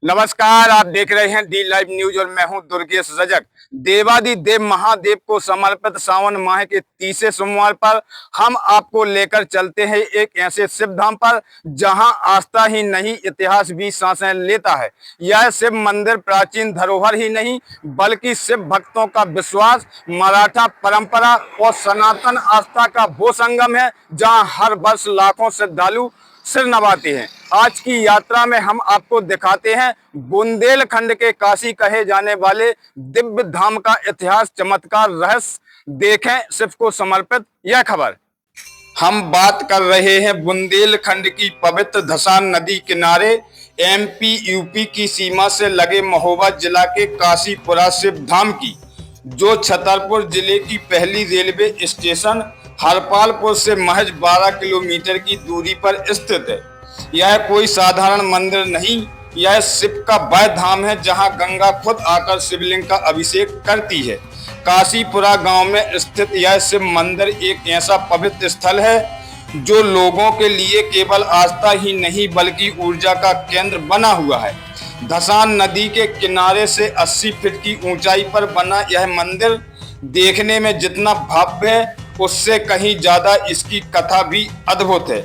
नमस्कार, आप देख रहे हैं डी लाइव न्यूज और मैं हूं दुर्गेश रजक। देवादिदेव महादेव को समर्पित सावन माह के तीसरे सोमवार पर हम आपको लेकर चलते हैं एक ऐसे शिव धाम पर जहां आस्था ही नहीं इतिहास भी सांसें लेता है। यह शिव मंदिर प्राचीन धरोहर ही नहीं बल्कि शिव भक्तों का विश्वास, मराठा परंपरा और सनातन आस्था का वो संगम है जहां हर वर्ष लाखों श्रद्धालु सिर नवाते हैं। आज की यात्रा में हम आपको दिखाते हैं बुंदेलखंड के काशी कहे जाने वाले दिव्य धाम का इतिहास, चमत्कार, रहस्य। देखें शिव को समर्पित यह खबर। हम बात कर रहे हैं बुंदेलखंड की पवित्र धसान नदी किनारे एमपी यूपी की सीमा से लगे महोबा जिला के काशीपुरा शिव धाम की, जो छतरपुर जिले की पहली रेलवे स्टेशन हरपालपुर से महज 12 किलोमीटर की दूरी पर स्थित है। यह कोई साधारण मंदिर नहीं, यह शिव का वह धाम है जहां गंगा खुद आकर शिवलिंग का अभिषेक करती है। काशीपुरा गांव में स्थित यह शिव मंदिर एक ऐसा पवित्र स्थल है जो लोगों के लिए केवल आस्था ही नहीं बल्कि ऊर्जा का केंद्र बना हुआ है। धसान नदी के किनारे से 80 फीट की ऊंचाई पर बना यह मंदिर देखने में जितना भव्य है उससे कहीं ज्यादा इसकी कथा भी अद्भुत है।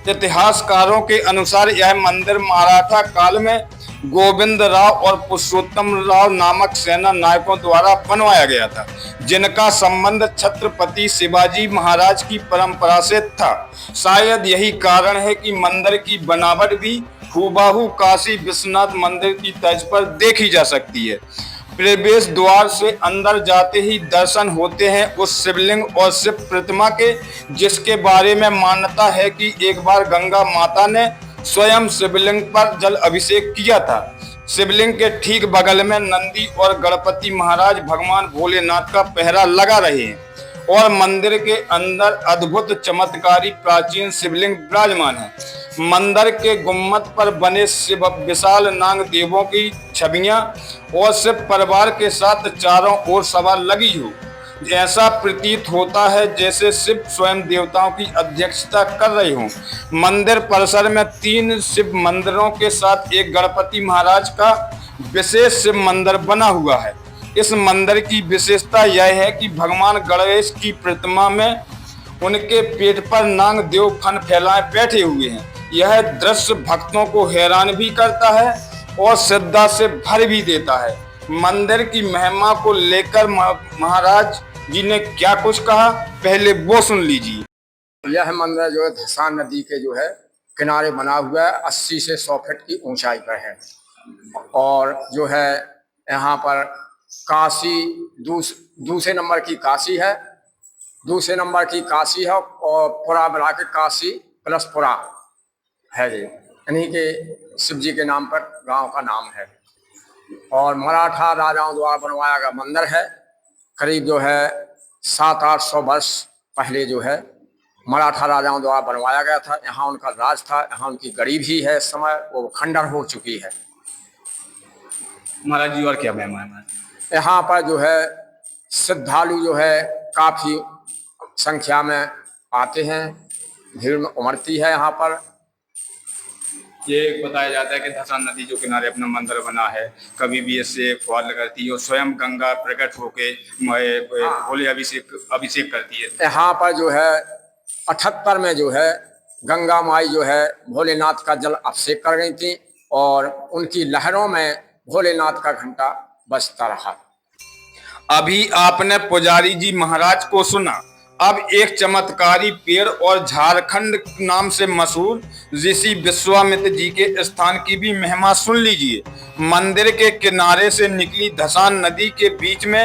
इतिहासकारों के अनुसार यह मंदिर मराठा काल में गोविंद राव और पुरुषोत्तम राव नामक सेना नायकों द्वारा बनवाया गया था, जिनका संबंध छत्रपति शिवाजी महाराज की परंपरा से था। शायद यही कारण है कि मंदिर की बनावट भी हूबहू काशी विश्वनाथ मंदिर की तर्ज पर देखी जा सकती है। प्रवेश द्वार से अंदर जाते ही दर्शन होते हैं उस शिवलिंग और शिव प्रतिमा के, जिसके बारे में मान्यता है कि एक बार गंगा माता ने स्वयं शिवलिंग पर जल अभिषेक किया था। शिवलिंग के ठीक बगल में नंदी और गणपति महाराज भगवान भोलेनाथ का पहरा लगा रहे हैं और मंदिर के अंदर अद्भुत चमत्कारी प्राचीन शिवलिंग विराजमान है। मंदिर के गुम्मद पर बने शिव विशाल नाग देवों की छवियां और शिव परिवार के साथ चारों ओर सभा लगी हो। ऐसा प्रतीत होता है जैसे शिव स्वयं देवताओं की अध्यक्षता कर रहे हों। मंदिर परिसर में 3 शिव मंदिरों के साथ एक गणपति महाराज का विशेष शिव मंदिर बना हुआ है। इस मंदिर की विशेषता यह है कि भगवान गणेश की प्रतिमा में उनके पेट पर नाग देव फन फैलाए बैठे हुए हैं। यह दृश्य भक्तों को हैरान भी करता है और श्रद्धा से भर भी देता है। मंदिर की महिमा को लेकर महाराज जी ने क्या कुछ कहा, पहले वो सुन लीजिए। यह मंदिर जो है धसान नदी के जो है किनारे बना हुआ है, 80 से 100 फीट की ऊंचाई पर है। और जो है यहाँ पर काशी दूसरे नंबर की काशी है, दूसरे नंबर की काशी है और पुरा मिला के काशी प्लस पुरा है। इन्हीं के शिव जी के नाम पर गांव का नाम है और मराठा राजाओं द्वारा बनवाया गया मंदिर है। करीब जो है 700-800 वर्ष पहले जो है मराठा राजाओं द्वारा बनवाया गया था। यहाँ उनका राज था, यहाँ उनकी गड़ी भी है, इस समय वो खंडर हो चुकी है। महाराज जी और क्या महिमा है? यहाँ पर जो है श्रद्धालु जो है काफी संख्या में आते हैं, भीड़ में उमड़ती है। यहाँ पर ये बताया जाता है कि धसान नदी जो किनारे अपना मंदिर बना है, कभी भी इससे फुहार लगती है और स्वयं गंगा प्रकट होके भोले अभिषेक करती है। यहाँ पर जो है 78 में जो है गंगा माई जो है भोलेनाथ का जल अभिषेक कर गई थी और उनकी लहरों में भोलेनाथ का घंटा बजता रहा। अभी आपने पुजारी जी महाराज को सुना, अब एक चमत्कारी पेड़ और झारखंड नाम से मशहूर ऋषि विश्वामित्र जी के स्थान की भी महिमा सुन लीजिए। मंदिर के किनारे से निकली धसान नदी के बीच में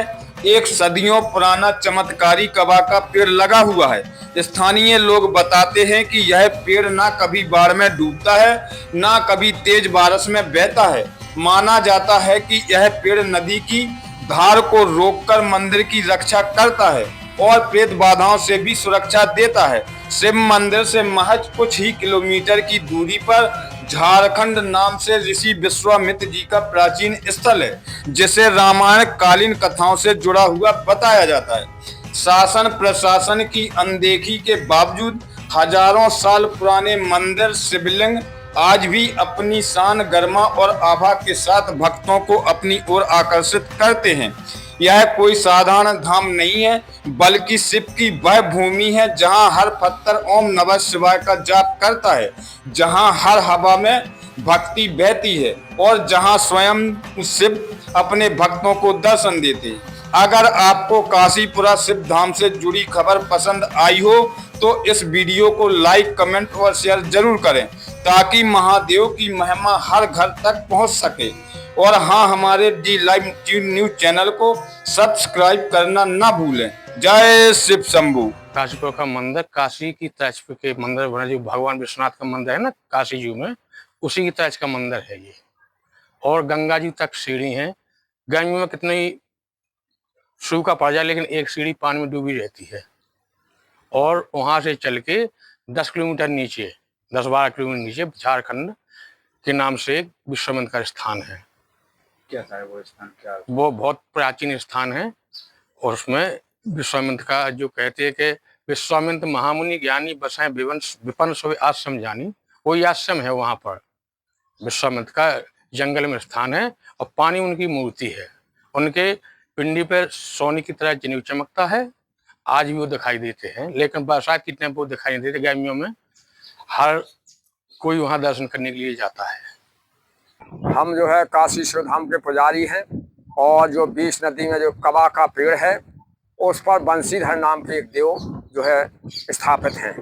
एक सदियों पुराना चमत्कारी कबा का पेड़ लगा हुआ है। स्थानीय लोग बताते हैं कि यह पेड़ ना कभी बाढ़ में डूबता है, ना कभी तेज बारिश में बहता है। माना जाता है कि यह पेड़ नदी की धार को रोककर मंदिर की रक्षा करता है और प्रेत बाधाओं से भी सुरक्षा देता है। शिव मंदिर से महज कुछ ही किलोमीटर की दूरी पर झारखंड नाम से ऋषि विश्वामित्र जी का प्राचीन स्थल है, जिसे रामायण कालीन कथाओं से जुड़ा हुआ बताया जाता है। शासन प्रशासन की अनदेखी के बावजूद हजारों साल पुराने मंदिर, शिवलिंग आज भी अपनी शान, गरिमा और आभा के साथ भक्तों को अपनी ओर आकर्षित करते हैं। यह कोई साधारण धाम नहीं है, बल्कि शिव की वह भूमि है जहां हर पत्थर ओम नमः शिवाय का जाप करता है, जहां हर हवा में भक्ति बहती है और जहां स्वयं शिव अपने भक्तों को दर्शन देते हैं। अगर आपको काशीपुरा शिव धाम से जुड़ी खबर पसंद आई हो तो इस वीडियो को लाइक, कमेंट और शेयर जरूर करें, ताकि महादेव की महिमा हर घर तक पहुंच सके। और हाँ, हमारे डी लाइव न्यूज चैनल को सब्सक्राइब करना ना भूलें। जय शिव शंभू। काशीपुर का मंदिर काशी की तर्ज के मंदिर बना, जो भगवान विश्वनाथ का मंदिर है ना काशी जी में, उसी की तर्ज का मंदिर है ये। और गंगा जी तक सीढ़ी है। गर्मी में कितनी सूखा पड़ जाए लेकिन एक सीढ़ी पानी में डूबी रहती है। और वहां से चल के 10 किलोमीटर नीचे, 10-12 किलोमीटर नीचे झारखंड के नाम से एक विश्वामित्र का स्थान है। क्या था वो स्थान? क्या वो बहुत प्राचीन स्थान है और उसमें विश्वामित्र का, जो कहते हैं कि विश्वामित्र महामुनि ज्ञानी बसाए विपन्न सोए आश्रम जानी, वही आश्रम है वहां पर। विश्वामित्र का जंगल में स्थान है और पानी उनकी मूर्ति है। उनके पिंडी पर सोने की तरह जनेऊ चमकता है। आज भी वो दिखाई देते हैं, लेकिन बरसात के टाइम वो दिखाई नहीं देते। गर्मियों में हर कोई वहां दर्शन करने के लिए जाता है। हम जो है काशीश्वर धाम के पुजारी हैं और जो 20 नदी में जो कबा का पेड़ है उस पर बंसीधर नाम के एक देव जो है स्थापित हैं।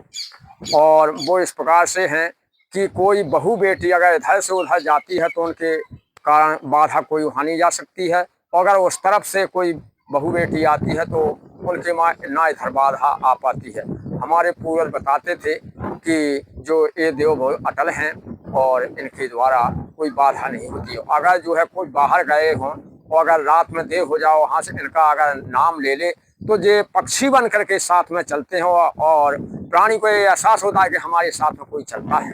और वो इस प्रकार से हैं कि कोई बहू बेटी अगर इधर से उधर जाती है तो उनके कारण बाधा कोई वहाँ नहीं जा सकती है, और अगर उस तरफ से कोई बहू बेटी आती है तो उनके ना इधर बाधा आ पाती है। हमारे पूर्वज बताते थे कि जो ये देव बहुत अटल हैं और इनके द्वारा कोई बाधा नहीं होती है। अगर जो है कोई बाहर गए हों और अगर रात में देर हो जाओ, वहाँ से इनका अगर नाम ले ले तो ये पक्षी बन करके साथ में चलते हैं और प्राणी को ये एहसास होता है कि हमारे साथ में कोई चलता है।